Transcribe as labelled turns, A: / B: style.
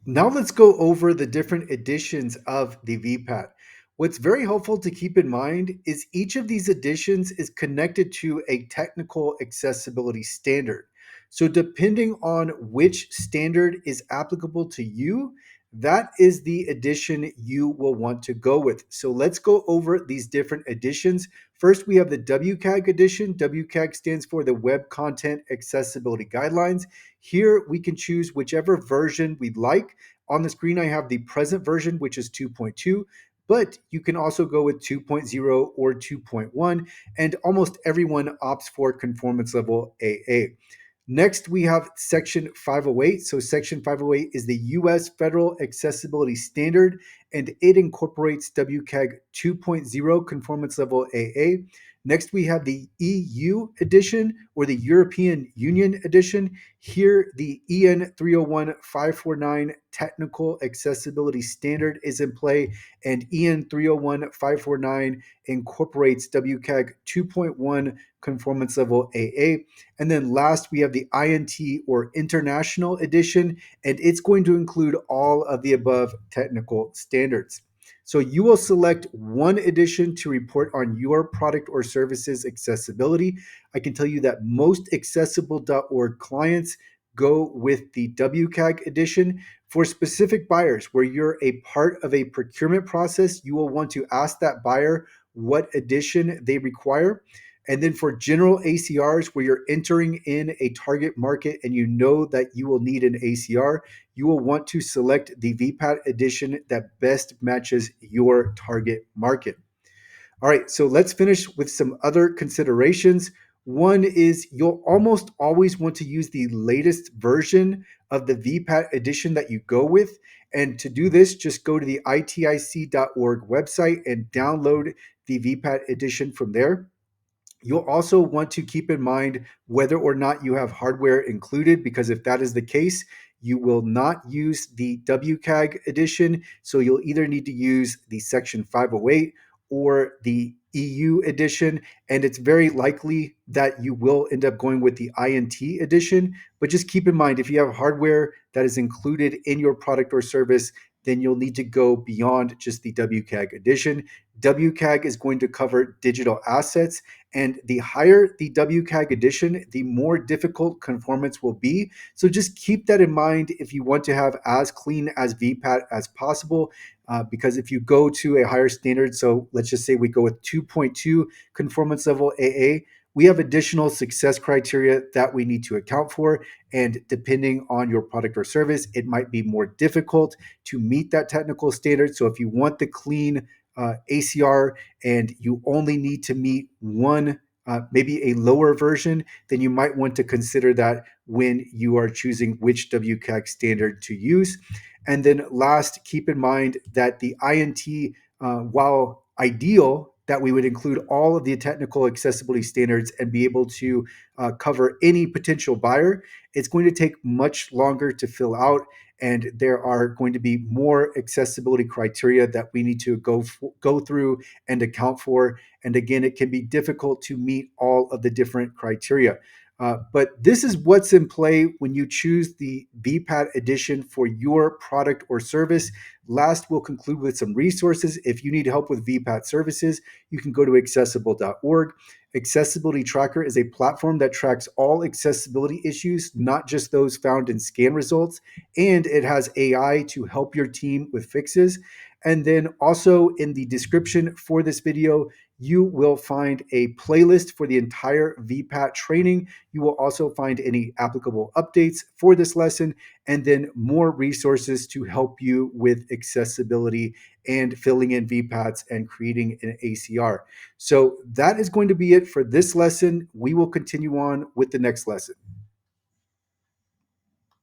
A: Now let's go over the different editions of the VPAT. What's very helpful to keep in mind is each of these editions is connected to a technical accessibility standard. So, depending on which standard is applicable to you, that is the edition you will want to go with. So, let's go over these different editions. First, we have the WCAG edition. WCAG stands for the Web Content Accessibility Guidelines. Here, we can choose whichever version we'd like. On the screen, I have the present version, which is 2.2, but you can also go with 2.0 or 2.1, and almost everyone opts for Conformance Level AA. Next, we have Section 508. So, Section 508 is the U.S. Federal Accessibility Standard, and it incorporates WCAG 2.0 Conformance Level AA. Next, we have the EU edition or the European Union edition. Here, the EN 301549 Technical Accessibility Standard is in play, and EN 301549 incorporates WCAG 2.1 Conformance Level AA. And then last, we have the INT or International Edition, and it's going to include all of the above technical standards. So you will select one edition to report on your product or services accessibility. I can tell you that most accessible.org clients go with the WCAG edition. For specific buyers where you're a part of a procurement process, you will want to ask that buyer what edition they require. And then for general ACRs, where you're entering in a target market and you know that you will need an ACR, you will want to select the VPAT edition that best matches your target market. All right, so let's finish with some other considerations. One is you'll almost always want to use the latest version of the VPAT edition that you go with. And to do this, just go to the itic.org website and download the VPAT edition from there. You'll also want to keep in mind whether or not you have hardware included, because if that is the case, you will not use the WCAG edition. So you'll either need to use the Section 508 or the EU edition. And it's very likely that you will end up going with the INT edition. But just keep in mind, if you have hardware that is included in your product or service, then you'll need to go beyond just the WCAG edition. WCAG is going to cover digital assets, and the higher the WCAG edition, the more difficult conformance will be. So just keep that in mind if you want to have as clean as VPAT as possible. Because if you go to a higher standard, so let's just say we go with 2.2 Conformance Level AA, we have additional success criteria that we need to account for. And depending on your product or service, it might be more difficult to meet that technical standard. So if you want the clean ACR and you only need to meet one, maybe a lower version, then you might want to consider that when you are choosing which WCAG standard to use. And then last, keep in mind that the INT, while ideal that we would include all of the technical accessibility standards and be able to cover any potential buyer, it's going to take much longer to fill out, and there are going to be more accessibility criteria that we need to go through and account for. And again, it can be difficult to meet all of the different criteria. But this is what's in play when you choose the VPAT edition for your product or service. Last, we'll conclude with some resources. If you need help with VPAT services, you can go to accessible.org. Accessibility Tracker is a platform that tracks all accessibility issues, not just those found in scan results, and it has AI to help your team with fixes. And then also in the description for this video, you will find a playlist for the entire VPAT training. You will also find any applicable updates for this lesson, and then more resources to help you with accessibility and filling in VPATs and creating an ACR. So that is going to be it for this lesson. We will continue on with the next lesson.